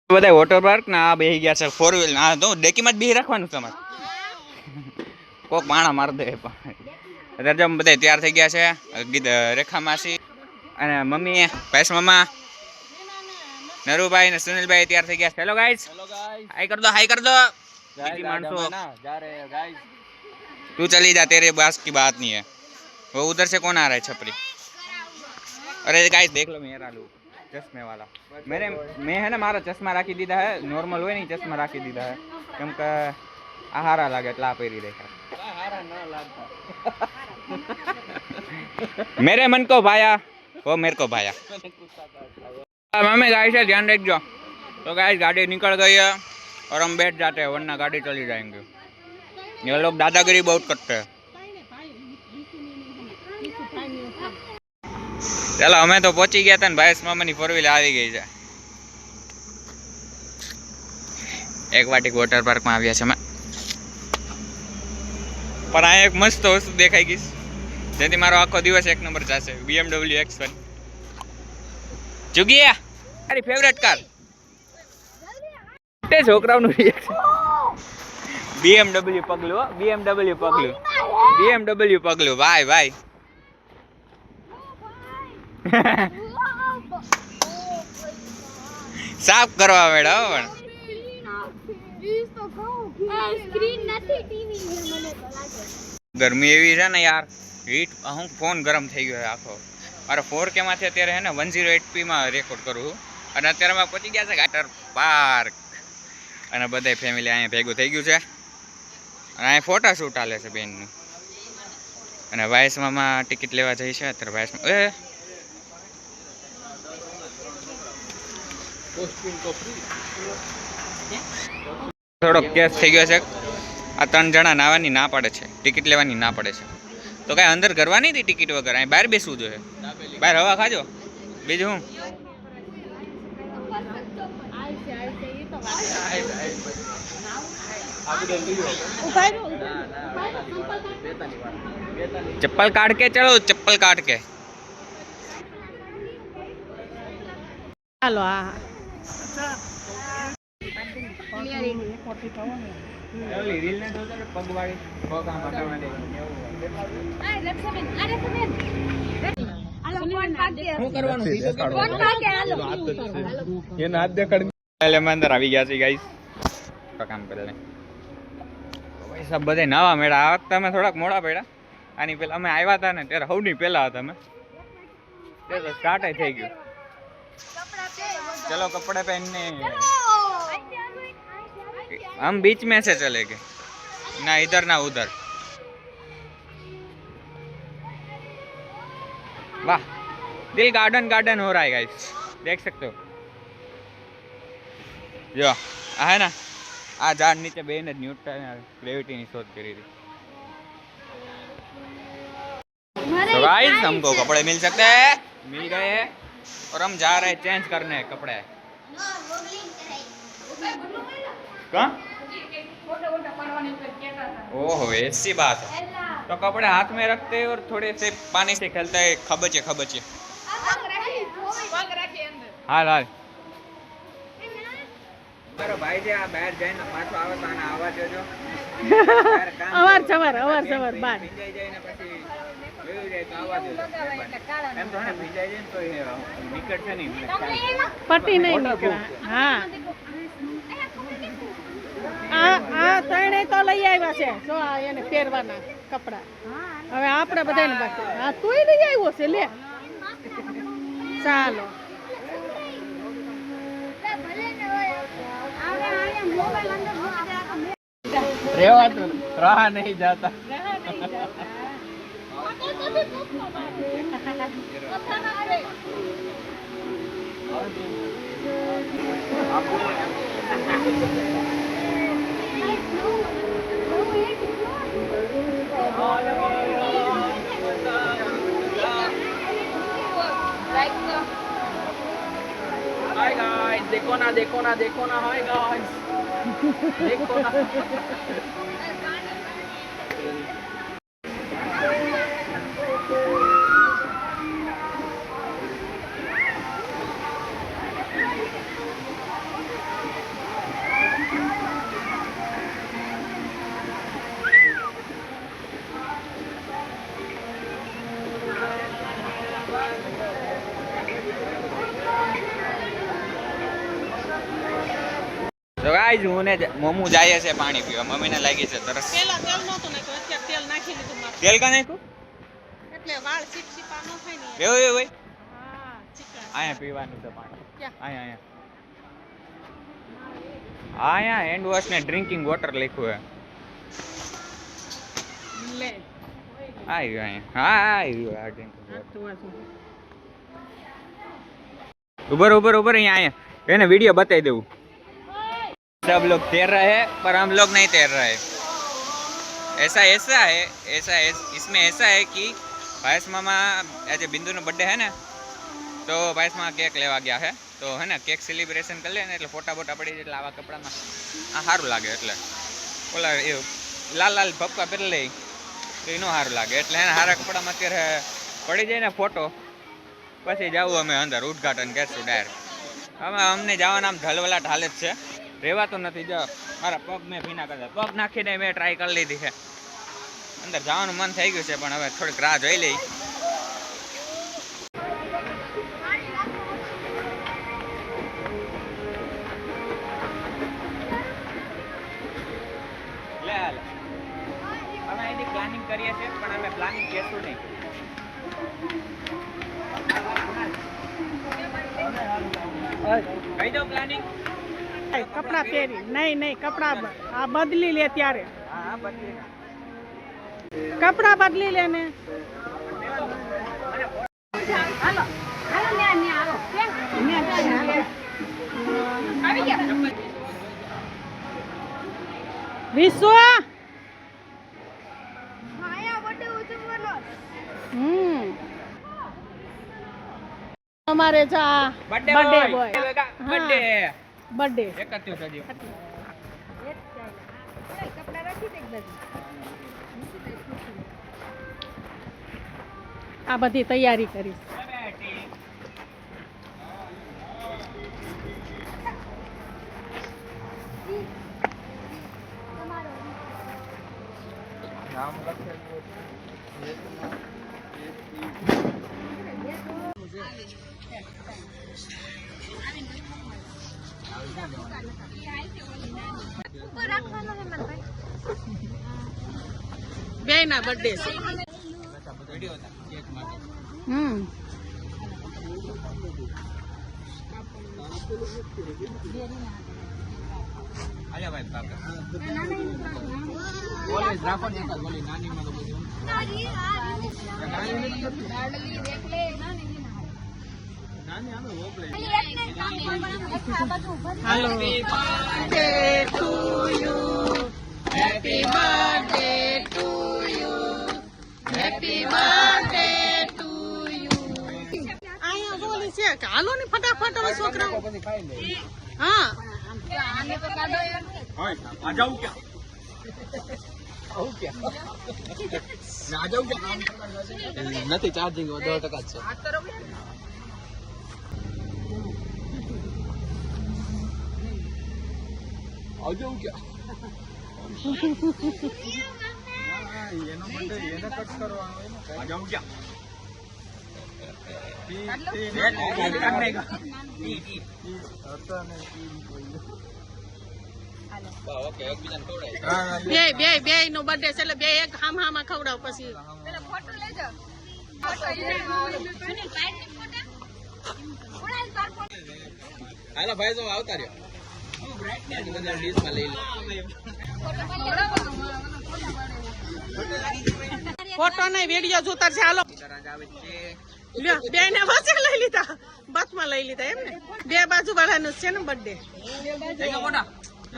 બધા water park ના આ બેહી ગયા છે 4 વ્હીલ ના તો ડેકીમાં જ બેહી રાખવાનું તમારે કોક માણા માર દે અત્યારે જો બધા તૈયાર થઈ ગયા છે રેખા માસી અને મમ્મી પૈસ મામા નરુભાઈ ને સુનિલભાઈ તૈયાર થઈ ગયા છે હેલો ગાઈસ હાઈ કર દો मानसो जा रहे हैं गाइस तू चली जा तेरे बस की बात नहीं है वो उधर से कौन आ रहा है छपरी अरे गाइस देख लो मेरा लुक चश्मे वाला मैं है ना मारा चश्मा राखी दीधा है नॉर्मल हुए नहीं चश्मा राखी दीधा है केम के आहारा लागे એટલે આ પહેરી દેખા आहारा ना लागता मेरे मन को भाया वो मेरे को भाया मम्मी गाइस ध्यान रखो तो गाइस गाड़ी निकल गई है और हम बैठ जाते हैं वरना गाड़ी चली जाएंगे ये लोग दादागिरी बहुत करते हैं चलो हमें तो पहुंची गया था भाई मामानी 4 व्हीलर આવી ગઈ છે એકવાટિક વોટર પાર્ક માં આવ્યા છે અમે પણ આ એક મસ્ત વસ્તુ દેખાઈ ગઈ જેથી મારો આખો દિવસ એક નંબર જશે BMW X1 જુગિયા તારી ફેવરેટ કાર તે છોકરાઓનું રિએક્શન BMW પગલું ભાઈ ભાઈ સાફ કરવા મેળા પણ ગરમી એવી છે ને યાર હીટ હું ફોન ગરમ થઈ ગયો આખો મારો 4K માંથી અત્યારે હે ને 108p માં રેકોર્ડ કરું છું અને અત્યારે અમે પહોંચી ગયા છે વોટર પાર્ક અને બધા ફેમિલી અહીંયા ભેગું થઈ ગયું છે અને અહીંયા ફોટા શૂટ ચાલે છે બેનનું અને વાયસમાં ટિકિટ લેવા જઈ છે અત્યારે વાયસમાં થોડોક કેસ થઈ ગયો છે આ 3 જણા નાવાની ના પડે છે ટિકિટ લેવાની ના પડે છે તો કાંઈ અંદર કરવાની હતી ટિકિટ વગર અહીં બહાર બેસવું જોઈએ બહાર હવા ખાજો બીજું હું चप्पल काट के चलो चप्पल काट के हेलो रील ने तो पगवाड़ी पग आम हटावने હું કરવાનું એ નાદ દેખાડ એટલે મેં અંદર આવી ગયા છે ગાઈસ કામ કરે છે ભાઈ સબ બધે નવા મેળા આ વખતે અમે થોડાક મોડા પડ્યા આની પહેલા અમે આવ્યા હતા ને ત્યારે સૌની પહેલા હતા અમે તે તો સ્ટાર્ટ થઈ ગયું चलो कपड़े पहनने हम बीच में से चलेंगे ना इधर ना उधर वाह दिल गार्डन गार्डन हो रहा है गाइस देख सकते हो जो है ना आ झाड़ नीचे बेन न्यूटन ग्रेविटी ની શોધ કરી थी तो गाइस हमको कपड़े मिल सकते हैं मिल गए हैं और हम जा रहे हैं चेंज करने कपड़े कहाँ ओहो ऐसी बात है तो कपड़े हाथ में रखते हैं और थोड़े से पानी से खेलते हैं खबचे खबचे हाल हाल મારો ભાઈ જે આ બહાર જઈને પાછો આવે તો આને આવવા દેજો અવાર સવાર બાર ભીંજાઈ જાય ને પછી જોયું જાય તો આવવા દેજો એમ તો ને ભીંજાઈ જાય ને તો નીકળશે નહીં પટી નહીં નીકળે હા આ ત્રણેય તો લઈ આવ્યા છે જો આ એને પહેરવાના કપડા હવે આપણે બધાને બાકી હા તુંય લઈ આવ્યો છે લે ચાલો रेवा तो रहा नहीं जाता हाय गाइस देखो ना हाय गाइस देखो ना તો ગાઈસ હું ને મોમુ જાય છે પાણી પીવા. મમ્મીને લાગી છે તરસ. પેલા તેલ નહોતું નાખ્યું, અત્યારે તેલ નાખી દીધું મારે. તેલ કા નાખ્યું? એટલે વાળ ચીપચીપા ન થાય ને. એવું એવું હોય. હા, ચીકણા. અહીંયા પીવાનું છે પાણી. ક્યાં? અહીંયા હેન્ડ વોશ ને ડ્રિંકિંગ વોટર લખ્યું હે. લે. આવ્યું અહીંયા. હા આવ્યું આ ડ્રિંકિંગ વોટર. તું વાંચો. ऊपर यहाँ है वीडियो बता दूँ. सब लोग तैर रहे हैं पर हम लोग नहीं तैर रहे. ऐसा इसमें ऐसा है कि भाईस मामा आज बिंदु नो बर्थडे है ना, तो भाईस मामा केक लेवा गया है, तो है ना केक सेलिब्रेशन कर ले એટલે ફોટા બોટા પડી જાય એટલે આવા કપડામાં આ સારું લાગે. એટલે ઓલા એ લાલ લાલ ભપકા પહેરી લે તો એનો સારું લાગે. એટલે એને સારા કપડામાં અત્યારે પડી જાય ને ફોટો, પછી જાવું અમે અંદર ઉદઘાટન કરશું ડાયરેક્ટ. હવે અમને જવાના આમ ઢલવલાટ હાલત છે, રહેવાતું નથી. જો મારા પગ મેં ભીના કરતા પગ નાખીને મેં ટ્રાય કરી લીધી છે. અંદર જવાનું મન થઈ ગયું છે પણ હવે થોડીક રાહ જોઈ લઈ. અમે એની પ્લાનિંગ કરીએ છીએ પણ અમે પ્લાનિંગ કહેશું નહીં. કહી દો પ્લાનિંગ. કપડા પહેરી નહીં કપડા આ બદલી લે ત્યારે. હા બદલી કપડા બદલી લે ને. વિશ્વ અમારે જા બર્થડે બોય બર્થડે 31 સજી. આ બધી તૈયારી કરી. બે ના બર્થડે છે. આયા ભાઈ પાકા બોલે રાખો ને બોલે નાની માં તો બધું નાની દેખ લે નાની આમે હોપ લે. હાલો birthday to you, happy birthday to you, happy birthday to you. આયા બોલી છે કે હાલો ને ફટાફટ હવે છોકરાઓ. હા આને તો કાઢો યાર. ઓય આ જાઉં ક્યાં? આવું ક્યાં? ના જાઉં ક્યાં? નથી ચાર્જિંગ 10% જ છે. આ તરફ આ જાઉં ક્યાં? એનો બર્થડે એને કટ કરવાનો એનો. આ જાઉં ક્યાં? બે નો બર્થડે છે એટલે બે એક હામાં ખવડાવ પછી ફોટો લેજો. હાલો ભાઈ તો આવતા રહ્યો. ફોટો નહીં વિડીયો જોતા છે. હાલો બે ને વચ્ચે લઈ લીધા, બસમાં લઈ લીધા એમ ને. બે બાજુ વાળાનું છે ને બર્થડે.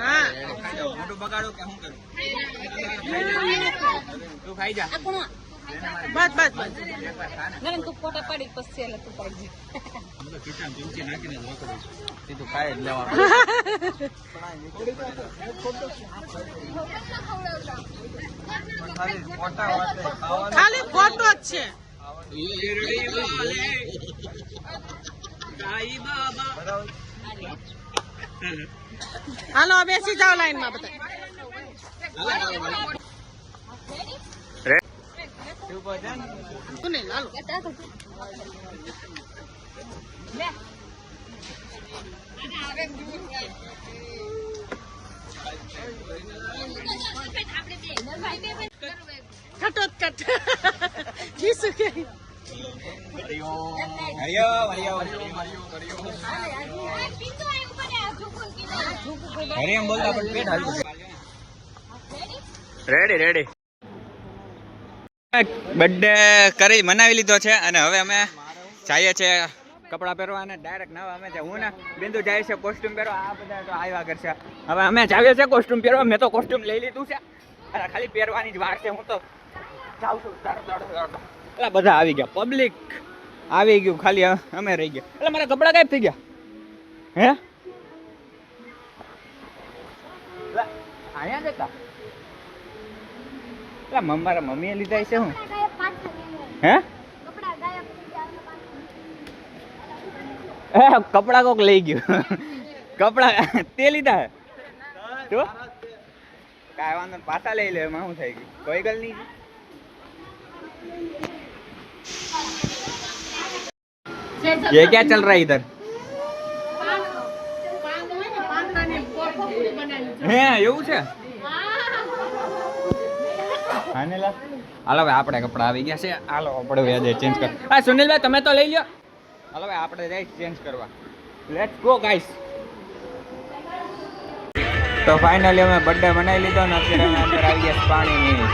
હા મોટું બગાડો કે શું કરું? તું ખાઈ જા. બસ તું ફોટા પાડી પછી એટલે તું પાડી તું ખાઈ જ લેવાનું. ખાલી ફોટો જ છે. હાલો બેસી જાઓ લાઈન માં બધા. કટોત જીસુ કે હરિયમ બોલતા પણ પેટ હાલતું. Ready ready. બર્થડે કરી મનાવી લીધો છે અને હવે અમે જઈએ છીએ કપડાં પહેરવા અને ડાયરેક્ટ નવા અમે હું ને બિંદુ જાય છે કોસ્ટ્યુમ પહેરવા. આ બધા તો આવ્યા કરશે. હવે અમે જાવીએ છીએ કોસ્ટ્યુમ પહેરવા. મેં તો કોસ્ટ્યુમ લઈ લીધું છે અને ખાલી પહેરવાની જ વાર છે. હું તો જાઉં છું. એટલે બધા આવી ગયા, પબ્લિક આવી ગયું, ખાલી અમે રહી ગયા. એટલે મારા કપડાં ગાયબ થઈ ગયા. હે અહીંયા જતા એટલે મારા મમ્મીએ લીધા છે. હું હે કપડા કોક લઈ ગયું. કપડા તે લીધા તો કાંઈ વાંધો નહીં, પાછા લઈ લે. એમાં શું થઈ ગયું? કોઈ ગલ નહીં. ये क्या चल रहा है इधर? હે એવું છે? હાલો ભાઈ આપણે કપડા આવી ગયા છે. હાલો આપણે વ્યાજે ચેન્જ કર. હા સુનિલભાઈ તમે તો લઈ લ્યો. હાલો ભાઈ આપણે જઈ ચેન્જ કરવા. Let's go guys. તો ફાઇનલી અમે બર્થડે બનાવી લીધો ને અત્યારે અમે અંદર આવી ગયા પાણીની.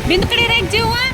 બિંદકડી રેક જેવું આ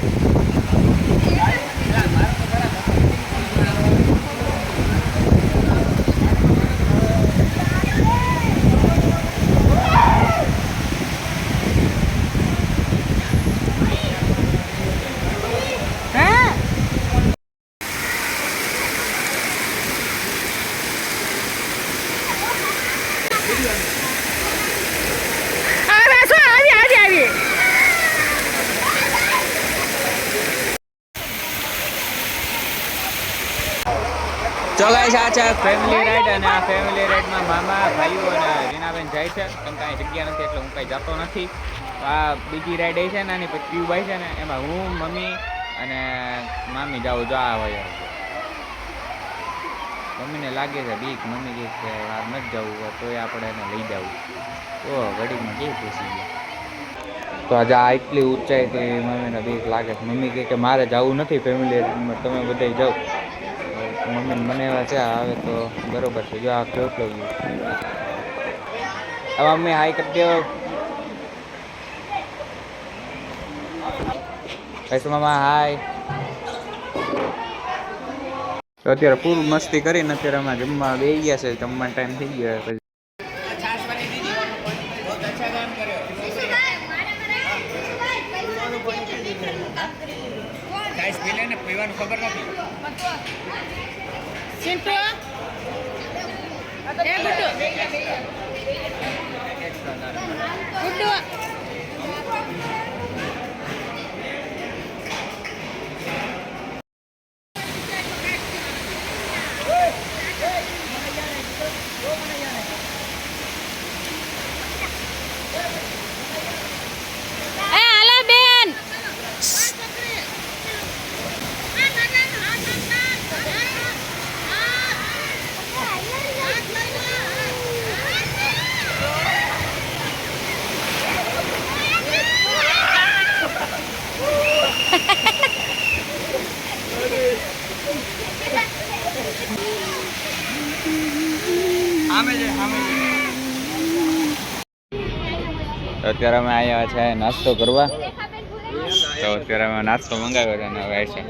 તો ગાઈસ આ છે ફેમિલી રાઈડ અને આ ફેમિલી રાઈડમાં મામા ભાઈઓ અને રીનાબેન જાય છે કેમ કે અહીં જગ્યા નથી એટલે હું કઈ જતો નથી. આ બીજી રાઈડ એ છે ને આની પછી ટ્યુબ છે ને એમાં હું મમ્મી અને મામી જાઉં જો આ હોય મમ્મીને લાગે છે બીક મમ્મી કહે છે વાર નથી જવું તો આપણે એને લઈ જવું તો ઘડીમાં કેવી પૂછી ગયા. તો આજે આ એટલી ઊંચાઈથી મમ્મીને બીક લાગે છે. મમ્મી કહે કે મારે જવું નથી ફેમિલી રાઈડમાં તમે બધા જાઓ. મમ્મી મને એવા છે આવે તો બરોબર છે. જો આ કેટલો વ્યૂ હવે મમ્મી હાઈ કરી દેવો કહીશું મામા હાય. તો અત્યારે ફૂલ મસ્તી કરીને અત્યારે અમે જમવા બેસી ગયા છે. જમવાનો ટાઈમ થઈ ગયો પછી પીવાનું ખબર નથી. ચિંટુ એ ગુડ્ડુ ગુડ્ડુ અત્યારે અમે આવ્યા છે નાસ્તો કરવા. તો અત્યારે અમે નાસ્તો મંગાવ્યો છે અને હવે છે